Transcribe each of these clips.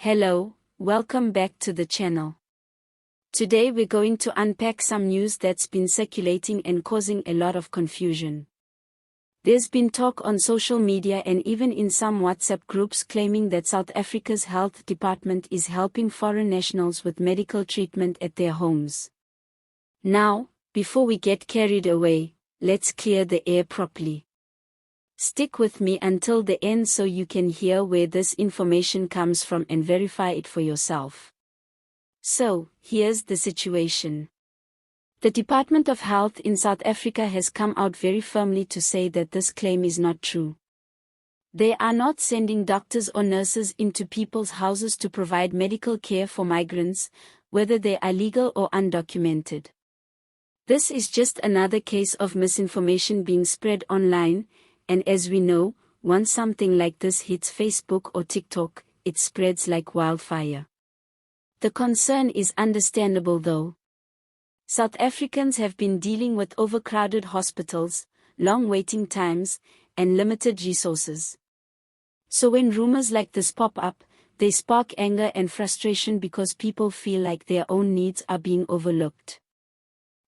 Hello, welcome back to the channel. Today we're going to unpack some news that's been circulating and causing a lot of confusion. There's been talk on social media and even in some WhatsApp groups claiming that South Africa's health department is helping foreign nationals with medical treatment at their homes. Now, before we get carried away, let's clear the air properly. Stick with me until the end so you can hear where this information comes from and verify it for yourself. So, here's the situation. The Department of Health in South Africa has come out very firmly to say that this claim is not true. They are not sending doctors or nurses into people's houses to provide medical care for migrants, whether they are legal or undocumented. This is just another case of misinformation being spread online, and as we know, once something like this hits Facebook or TikTok, it spreads like wildfire. The concern is understandable though. South Africans have been dealing with overcrowded hospitals, long waiting times, and limited resources. So when rumors like this pop up, they spark anger and frustration because people feel like their own needs are being overlooked.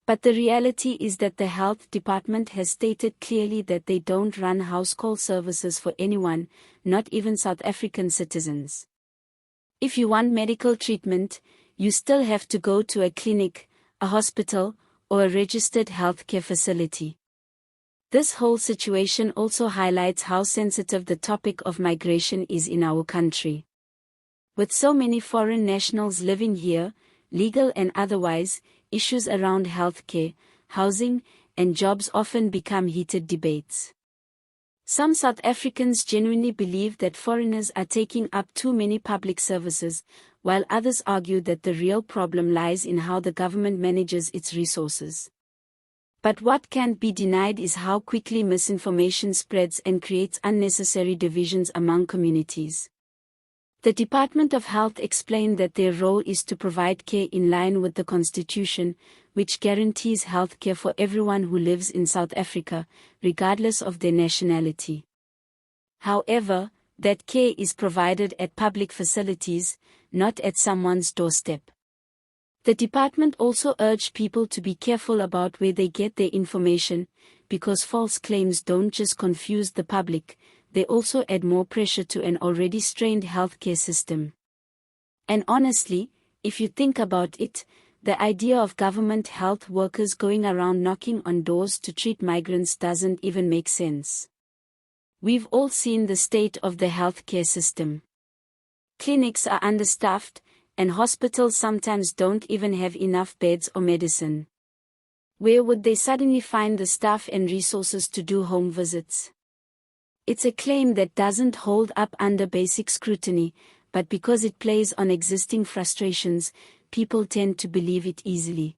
But the reality is that the health department has stated clearly that they don't run house call services for anyone, not even South African citizens. If you want medical treatment, you still have to go to a clinic, a hospital, or a registered healthcare facility. This whole situation also highlights how sensitive the topic of migration is in our country. With so many foreign nationals living here, legal and otherwise, issues around healthcare, housing, and jobs often become heated debates. Some South Africans genuinely believe that foreigners are taking up too many public services, while others argue that the real problem lies in how the government manages its resources. But what can't be denied is how quickly misinformation spreads and creates unnecessary divisions among communities. The Department of Health explained that their role is to provide care in line with the Constitution, which guarantees health care for everyone who lives in South Africa, regardless of their nationality. However, that care is provided at public facilities, not at someone's doorstep. The department also urged people to be careful about where they get their information, because false claims don't just confuse the public, they also add more pressure to an already strained healthcare system. And honestly, if you think about it, the idea of government health workers going around knocking on doors to treat migrants doesn't even make sense. We've all seen the state of the healthcare system. Clinics are understaffed, and hospitals sometimes don't even have enough beds or medicine. Where would they suddenly find the staff and resources to do home visits? It's a claim that doesn't hold up under basic scrutiny, but because it plays on existing frustrations, people tend to believe it easily.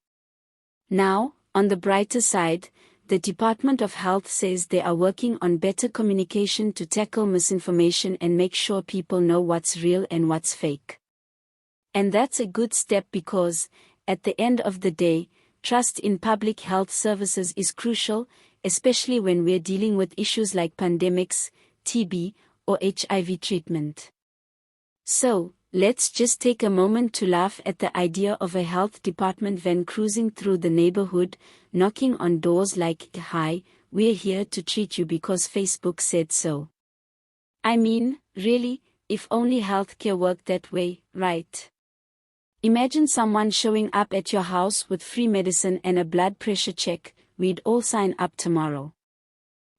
Now, on the brighter side, the Department of Health says they are working on better communication to tackle misinformation and make sure people know what's real and what's fake. And that's a good step because, at the end of the day, trust in public health services is crucial, especially when we're dealing with issues like pandemics, TB, or HIV treatment. So, let's just take a moment to laugh at the idea of a health department van cruising through the neighborhood, knocking on doors like, "Hi, we're here to treat you because Facebook said so." I mean, really, if only healthcare worked that way, right? Imagine someone showing up at your house with free medicine and a blood pressure check. We'd all sign up tomorrow.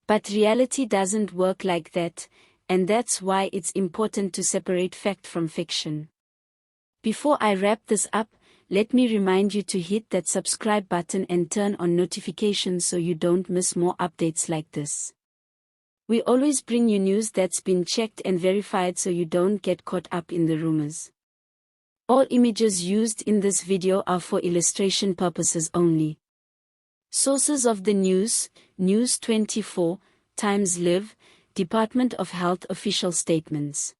But reality doesn't work like that, and that's why it's important to separate fact from fiction. Before I wrap this up, let me remind you to hit that subscribe button and turn on notifications so you don't miss more updates like this. We always bring you news that's been checked and verified so you don't get caught up in the rumors. All images used in this video are for illustration purposes only. Sources of the news: News 24, Times Live, Department of Health official statements.